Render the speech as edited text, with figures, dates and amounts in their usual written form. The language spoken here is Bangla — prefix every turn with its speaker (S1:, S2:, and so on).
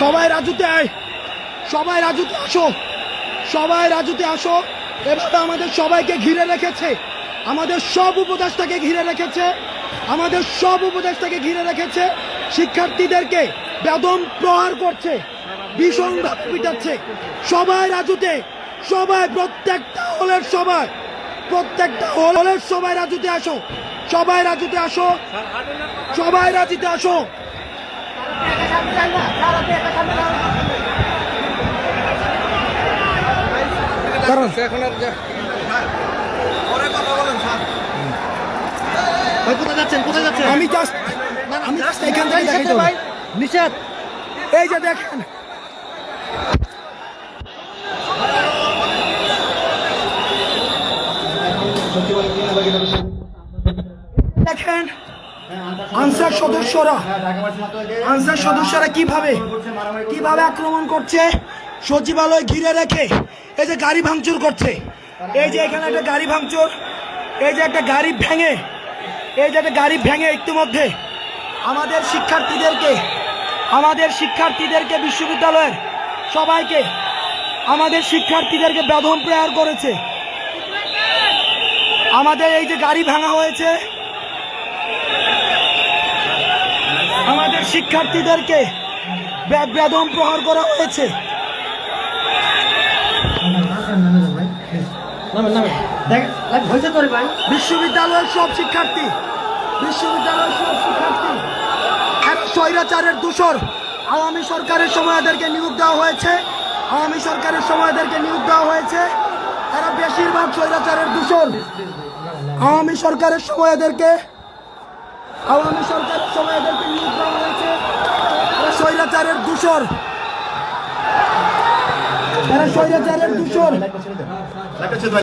S1: সবাই রাজুতে আয়, সবাই রাজুতে আসো, সবাই রাজুতে আসো। এভাবে আমাদের সবাইকে ঘিরে রেখেছে, আমাদের সব উপদেষ্টাকে ঘিরে রেখেছে, আমাদের সব উপদেষ্টাকে ঘিরে রেখেছে। শিক্ষার্থীদেরকে বেদম প্রহার করছে, ভীষণভাবে পিটাচ্ছে। সবাই রাজুতে, সবাই প্রত্যেকটা হলের সবাই, প্রত্যেকটা হলের সবাই রাজুতে আসো, সবাই রাজুতে আসো, সবাই রাজুতে আসো। কারণ আমি জাস্ট এখান থেকে দেখাই দেবো। নিষেধ, এই যে দেখেন, দেখেন আনসার সদস্যরা কিভাবে আক্রমণ করছে, সচিবালয় ঘিরে রেখে এই যে গাড়ি ভাঙচুর করছে। এই যে এখানে একটা গাড়ি ভাঙচুর, এই যে একটা গাড়ি ভেঙে, এই যে একটা গাড়ি ভেঙে ইতিমধ্যে আমাদের শিক্ষার্থীদেরকে বিশ্ববিদ্যালয়ের সবাইকে, আমাদের শিক্ষার্থীদেরকে বেদম প্রহার করেছে। আমাদের এই যে গাড়ি ভাঙা হয়েছে, আমাদের শিক্ষার্থীদেরকে বেদম প্রহার করা হয়েছে। বিশ্ববিদ্যালয়ের সব শিক্ষার্থী স্বৈরাচারের দূষর। আওয়ামী সরকারের সময় এদেরকে নিয়োগ দেওয়া হয়েছে, এরা বেশিরভাগ স্বৈরাচারের দূষর। আওয়ামী সরকারের সময় এদেরকে নিয়োগ দেওয়া হয়েছে, এরা স্বৈরাচারের দূষর।